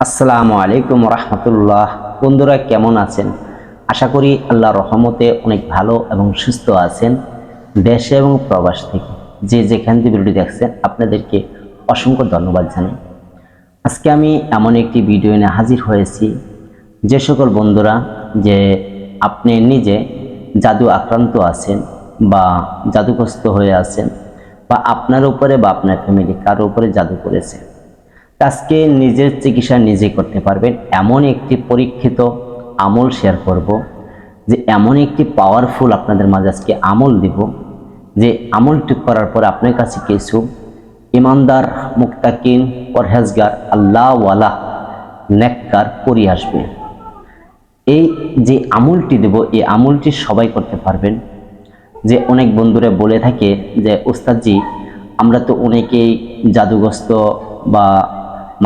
আসসালামু আলাইকুম রহমতুল্লাহ। বন্ধুরা কেমন আছেন? আশা করি আল্লাহর রহমতে অনেক ভালো এবং সুস্থ আছেন। দেশে এবং প্রবাস থেকে যে যেখান থেকে ভিডিওটি দেখছেন আপনাদেরকে অসংখ্য ধন্যবাদ জানাই। আজকে আমি এমন একটি ভিডিও নিয়ে হাজির হয়েছি, যে সকল বন্ধুরা যে আপনি নিজে জাদু আক্রান্ত আছেন বা জাদুগ্রস্ত হয়ে আছেন, বা আপনার উপরে বা আপনার ফ্যামিলি কারো উপরে জাদু করেছে, আজকে নিজের চিকিৎসা নিজে করতে পারবেন এমন একটি পরীক্ষিত আমল শেয়ার করব, যে এমন একটি পাওয়ারফুল আপনাদের মাঝে আজকে আমল দিব, যে আমলটি করার পর আপনার কাছে কিছু ইমানদার, মুত্তাকিন, পরহেজগার, আল্লাহওয়ালা, নেককার পরি আসবে। এই যে আমলটি দেব, এই আমলটি সবাই করতে পারবেন। যে অনেক বন্ধুরা বলে থাকে যে উস্তাদজি, আমরা তো অনেকেই জাদুগ্রস্ত, বা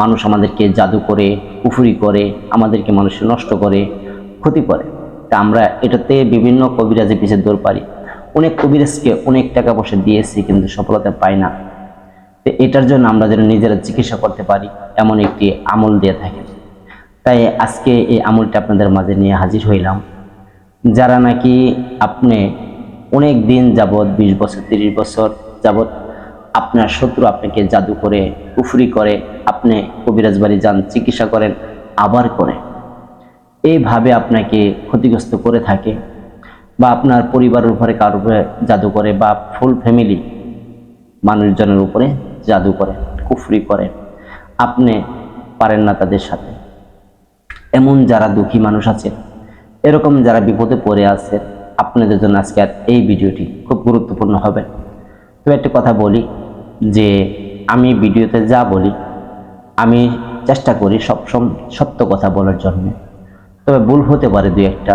মানুষ আমাদেরকে জাদু করে, কুফরি করে, আমাদেরকে মানুষ নষ্ট করে, ক্ষতি করে। তা আমরা এটাতে বিভিন্ন কবিরাজের পিছিয়ে দৌড় পারি, অনেক কবিরাজকে অনেক টাকা পয়সা দিয়েছি, কিন্তু সফলতা পাই না। তো এটার জন্য আমরা যেন নিজেরা চিকিৎসা করতে পারি এমন একটি আমল দিয়ে থাকি। তাই আজকে এই আমলটা আপনাদের মাঝে নিয়ে হাজির হইলাম। যারা নাকি আপনি অনেক দিন যাবৎ, 20 বছর 30 বছর যাবৎ আপনার শত্রু আপনাকে জাদু করে, কুফরি করে, আপনি কবিরাজ বাড়ি যান, চিকিৎসা করেন, আবার করে, এইভাবে আপনাকে ক্ষতিগ্রস্ত করে থাকে, বা আপনার পরিবারের উপরে কারোর উপরে জাদু করে, বা ফুল ফ্যামিলি মানুষজনের উপরে জাদু করে, কুফরি করে, আপনি পারেন না তাদের সাথে। এমন যারা দুঃখী মানুষ আছে, এরকম যারা বিপদে পড়ে আছে, আপনাদের জন্য আজকে এই ভিডিওটি খুব গুরুত্বপূর্ণ হবে। তো একটা কথা বলি, যে আমি ভিডিওতে যা বলি, আমি চেষ্টা করি সবসময় সত্য কথা বলার জন্য। তবে ভুল হতে পারে দুই একটা,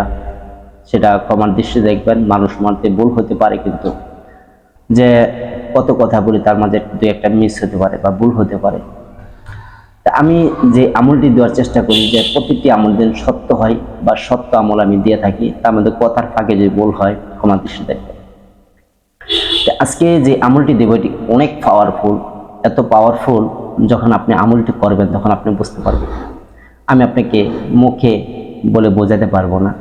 সেটা ক্ষমার দৃষ্টি দেখবেন। মানুষ মানতে ভুল হতে পারে, কিন্তু যে কত কথা বলি তার মাঝে দুই একটা মিস হতে পারে বা ভুল হতে পারে। আমি যে আমলটি দেওয়ার চেষ্টা করি, যে প্রতিটি আমল যেন সত্য হয়, বা সত্য আমল আমি দিয়ে থাকি, তার মধ্যে কথার ফাঁকে যে ভুল হয় ক্ষমা দৃষ্টি দেখবেন। আজকে যে আমলটি দেব, এটি অনেক পাওয়ারফুল। এত পাওয়ারফুল, যখন আপনি আমলটি করবেন তখন আপনি বুঝতে পারবেন। আমি আপনাকে মুখে বলে বোঝাতে পারবো না।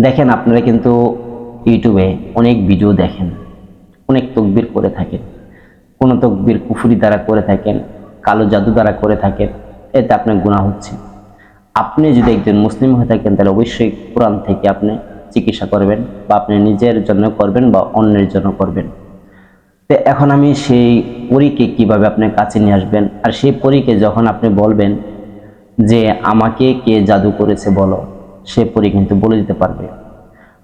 দেখেন, আপনারা কিন্তু ইউটিউবে অনেক ভিডিও দেখেন, অনেক তকবির করে থাকেন, কোনো তকবির কুফরি দ্বারা করে থাকেন, কালো জাদু দ্বারা করে থাকেন, এতে আপনার গুনাহ হচ্ছে। আপনি যদি একজন মুসলিম হয়ে থাকেন, তাহলে অবশ্যই কোরআন থেকে আপনি চিকিৎসা করবেন, বা আপনি নিজের জন্য করবেন বা অন্যের জন্য করবেন। তো এখন আমি সেই পরীকে কিভাবে আপনার কাছে নিয়ে আসবেন, আর সেই পরীকে যখন আপনি বলবেন যে আমাকে কে জাদু করেছে বলো, সে পরী কিন্তু বলে দিতে পারবে।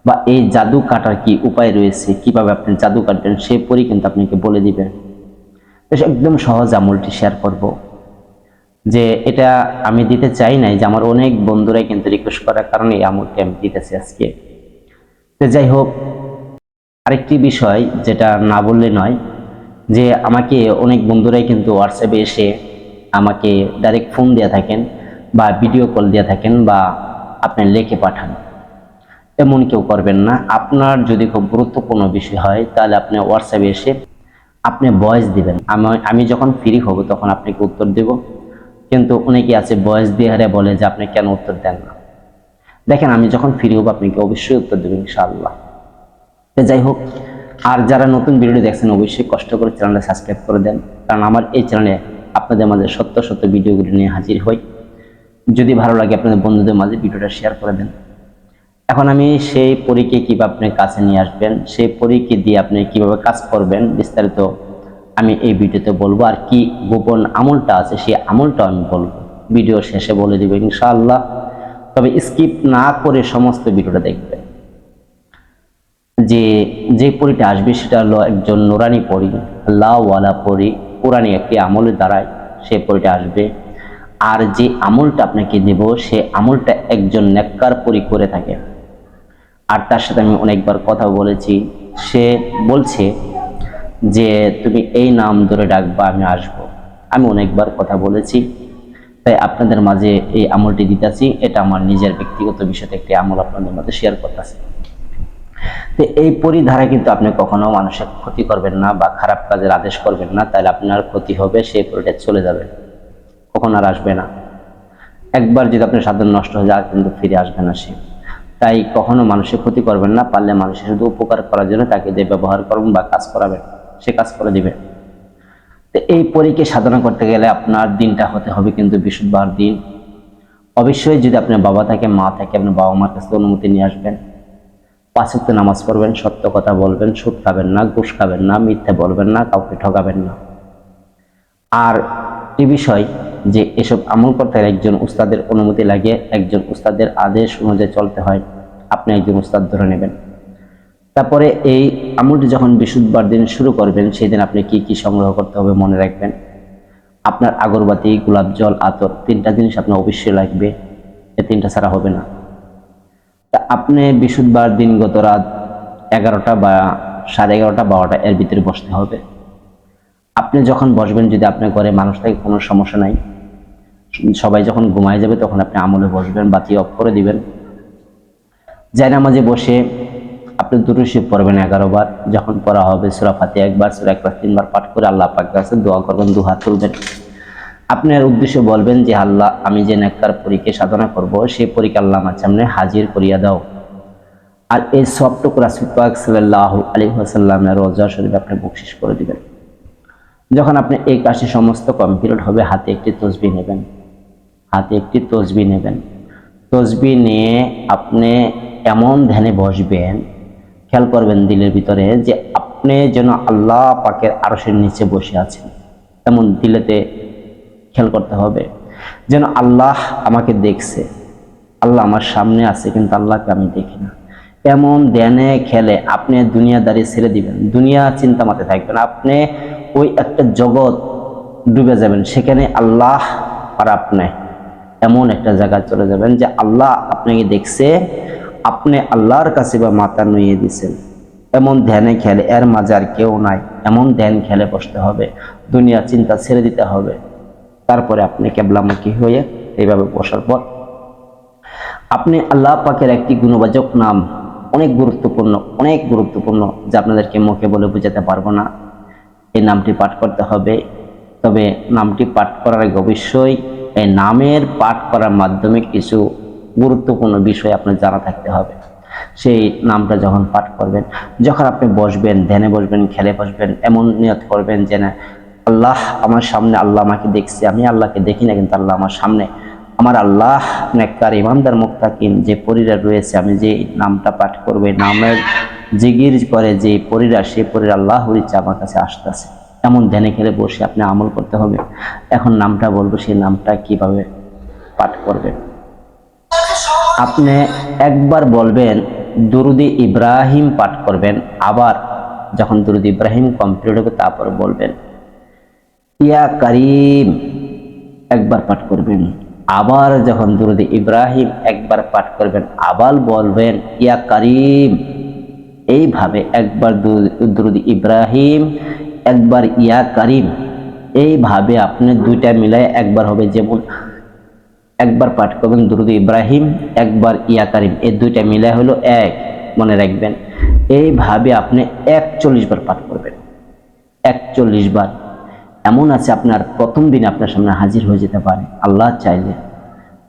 বা এই জাদু কাটার কি উপায় রয়েছে, কিভাবে আপনি জাদু কাটবেন, সেই পরী কিন্তু আপনাকে বলে দিবে। তো একদম সহজ আমলটি শেয়ার করব, যে এটা আমি দিতে চাই নাই, যে আমার অনেক বন্ধুরাই কিন্তু রিকোয়েস্ট করার কারণে এই আমলটি আমি দিতেছি আজকে। তো যাই হোক, আরেকটি বিষয় যেটা না বললে নয়, যে আমাকে অনেক বন্ধুরাই কিন্তু হোয়াটসঅ্যাপে এসে আমাকে ডাইরেক্ট ফোন দিয়ে থাকেন, বা ভিডিও কল দিয়ে থাকেন, বা আপনি লিখে পাঠান। এমন কেউ করবেন না। আপনার যদি খুব গুরুত্বপূর্ণ বিষয় হয়, তাহলে আপনি হোয়াটসঅ্যাপে এসে আপনি ভয়েস দিবেন। আমি যখন ফ্রি হব তখন আপনাকে উত্তর দেব। কিন্তু অনেকে আছে ভয়েস দিয়ে হারে বলে যে আপনি কেন উত্তর দেন না। দেখেন, আমি যখন ফ্রি হব আপনাকে অবশ্যই উত্তর দেবেন ইনশাআল্লাহ। যাই হোক, আর যারা নতুন ভিডিও দেখছেন অবশ্যই কষ্ট করে চ্যানেলটা সাবস্ক্রাইব করে দেন, কারণ আমার এই চ্যানেলে আপনাদের মাঝে সত্য সত্য ভিডিওগুলি নিয়ে হাজির হই। যদি ভালো লাগে আপনাদের বন্ধুদের মাঝে ভিডিওটা শেয়ার করে দেন। এখন আমি সেই পরীকে কীভাবে আপনি কাছে নিয়ে আসবেন, সেই পরীকে দিয়ে আপনি কিভাবে কাজ করবেন, বিস্তারিত আমি এই ভিডিওতে বলবো। আর কি গোপন আমলটা আছে, সেই আমলটাও আমি বলবো, ভিডিও শেষে বলে দেব ইনশাআল্লাহ। তবে স্কিপ না করে সমস্ত ভিডিওটা দেখবেন। যে পরীটা আসবে সেটা হলো একজন নুরানি পরী, আল্লাহওয়ালা পরী, কোরআনী একটি আমলের দ্বারাই সে পরীটা আসবে। আর যে আমলটা আপনাকে দেব, সে আমলটা একজন নেককার পরী করে থাকে। আর তার সাথে আমি অনেকবার কথা বলেছি, সে বলছে যে তুমি এই নাম ধরে ডাকবা, আমি আসব। আমি অনেকবার কথা বলেছি, তাই আপনাদের মাঝে এই আমলটি দিতেছি। এটা আমার নিজের ব্যক্তিগত বিষয়ে একটি আমল আপনাদের মাঝে শেয়ার করতেছি। তো এই পরিধারা কিন্তু আপনি কখনো মানুষের ক্ষতি করবেন না, বা খারাপ কাজের আদেশ করবেন না, তাহলে আপনার ক্ষতি হবে, সেই পরিটা চলে যাবে, কখন আর আসবে না। একবার যদি আপনার সাধন নষ্ট হয়ে যায় কিন্তু ফিরে আসবে না সে। তাই কখনো মানুষের ক্ষতি করবেন না, পারলে মানুষের শুধু উপকার করার জন্য তাকে যে ব্যবহার করবেন বা কাজ করাবেন সে কাজ করে দিবে। তো এই পরীকে সাধনা করতে গেলে আপনার দিনটা হতে হবে কিন্তু বৃহস্পতিবার দিন। অবশ্যই যদি আপনার বাবা থাকে মা থাকে আপনার বাবা মার কাছে অনুমতি নিয়ে আসবেন। 5 ওয়াক্ত নামাজ পড়বেন, সত্য কথা বলবেন, সুদ খাবেন না, ঘুষ খাবেন না, মিথ্যা বলবেন না, কাউকে ঠকাবেন না। আর এই বিষয় যে এসব আমল করতে হলে একজন উস্তাদের অনুমতি লাগে, একজন উস্তাদের আদেশ অনুযায়ী চলতে হয়। আপনি একজন উস্তাদ ধরে নেবেন। তারপরে এই আমলটি যখন বৃহস্পতিবার দিন শুরু করবেন সেই দিন আপনি কি কি সংগ্রহ করতে হবে মনে রাখবেন। আপনার আগরবাতি, গোলাপ জল, আতর 3টা জিনিস আপনার অবশ্যই লাগবে, এই 3টা ছাড়া হবে না। তা আপনি বৃহস্পতিবার দিন গত রাত 11টা বা 11:30, 12টা এর ভিতরে বসতে হবে। আপনি যখন বসবেন, যদি আপনার ঘরে মানুষ থাকে কোনো সমস্যা নাই, সবাই যখন ঘুমায় যাবে তখন আপনি আমলে বসবেন, বাতি অফ করে দিবেন। জায়নামাজে বসে আপনি দুরূদ শরীফ পড়বেন 11 বার। যখন পড়া হবে সূরা ফাতিহা 1 বার, সূরা ইখলাস 3 বার পাঠ করে আল্লাহ পাকের কাছে দোয়া করবেন, 2 হাত তুলবেন। আপনার উদ্দেশ্যে বলবেন যে আল্লাহ, আমি যে নেককার পরীকে সাধনা করব সেই পরীকে আল্লাহ আমার সামনে হাজির করিয়া দাও। আর এই সবটুকু রাসূল পাক সাল্লাল্লাহু আলাইহি ওয়াসাল্লামের রওজা শরীফে আপনি বকশিশ করে দিবেন। যখন আপনি এই কাজটি সমস্ত কমপ্লিট হবে, হাতে একটি তসবিহ নেবেন, হাতে একটি তসবিহ নেবেন। তসবিহ নিয়ে আপনি এমন ধ্যানে বসবেন, খেয়াল করবেন দিলের ভিতরে যে আপনি যেন আল্লাহ পাকের আরশের নিচে বসে আছেন, এমন দিলেতে খেয়াল করতে হবে। যেন আল্লাহ আমাকে দেখছে, আল্লাহ আমার সামনে আছে কিন্তু আল্লাহকে আমি দেখি না। এমন ধ্যানে খেলে আপনি দুনিয়াদারি ছেড়ে দিবেন, দুনিয়া চিন্তা মাথায় থাকবেন। আপনি ওই একটা জগৎ ডুবে যাবেন, সেখানে আল্লাহ আর আপনি এমন একটা জায়গায় চলে যাবেন যে আল্লাহ আপনাকে দেখছে, আপনি আল্লাহর কাছে বা মাথা নুইয়ে দিচ্ছেন। এমন ধ্যানে খেলে, এর মাঝে আর কেউ নাই, এমন ধ্যান খেলে বসতে হবে, দুনিয়া চিন্তা ছেড়ে দিতে হবে। তারপরে আপনি কিবলামুখী হয়ে এইভাবে বসার পর আপনি আল্লাহ পাকের একটি গুণবাচক নাম, অনেক গুরুত্বপূর্ণ, যা আপনাদেরকে মুখে বলে বোঝাতে পারবো না, এই নামটি পাঠ করতে হবে। তবে নামটি পাঠ করার আগে অবশ্যই এই নামের পাঠ করার মাধ্যমে কিছু গুরুত্বপূর্ণ বিষয় আপনার জানা থাকতে হবে। সেই নামটা যখন পাঠ করবেন, যখন আপনি বসবেন, ধ্যানে বসবেন, খেলে বসবেন, এমন নিয়ত করবেন যে না, আল্লাহ আমার সামনে, আল্লাহ আমাকে দেখছে, আমি আল্লাহকে দেখি না কিন্তু আল্লাহ আমার সামনে, আমার আল্লাহ নেককার ইমানদার মুত্তাকিন যে পরীরা রয়েছে, আমি যে নামটা পাঠ করবে, নামের জিকির করে যে পরীরা, সেই পরীরা আল্লাহর ইচ্ছা আমার কাছে আসতেছে, এমন ধ্যানে খেলে বসে আপনি আমল করতে হবে। এখন নামটা বলবো, সেই নামটা কিভাবে পাঠ করবেন। আপনি একবার বলবেন দুরুদি ইব্রাহিম পাঠ করবেন, আবার যখন দুরুদি ইব্রাহিম কমপ্লিট হবে তারপর বলবেন ইয়া কারিম, একবার পাঠ করবেন। আবার যখন দুরুদি ইব্রাহিম একবার পাঠ করবেন, আবার বলবেন ইয়া কারিম। এইভাবে একবার দুরুদি ইব্রাহিম, একবার ইয়া কারিম, এইভাবে আপনি দুইটা মিলায় একবার হবে। যেমন একবার পাঠ করবেন দুরুদি ইব্রাহিম, একবার ইয়া কারিম, এই দুইটা মিলায় হলো এক, মনে রাখবেন। এইভাবে আপনি 41 বার পাঠ করবেন, 41 বার। এমন আছে আপনার প্রথম দিনে আপনার সামনে হাজির হয়ে যেতে পারে আল্লাহ চাইলে।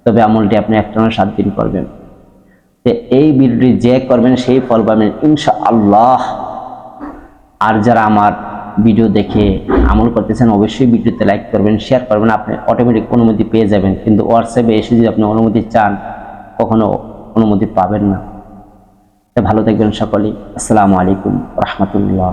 তবে আমলটি আপনি একটানা 7 দিন করবেন। এই ভিডিওটি যে করবেন সেই ফল পাবেন ইনশাআল্লাহ। আর যারা আমার ভিডিও দেখে আমল করতেছেন অবশ্যই ভিডিওতে লাইক করবেন, শেয়ার করবেন, আপনি অটোমেটিক অনুমতি পেয়ে যাবেন। কিন্তু হোয়াটসঅ্যাপে এসে যদি আপনি অনুমতি চান, কখনো অনুমতি পাবেন না। ভালো থাকবেন সকলেই। আসসালামু আলাইকুম রাহমাতুল্লাহ।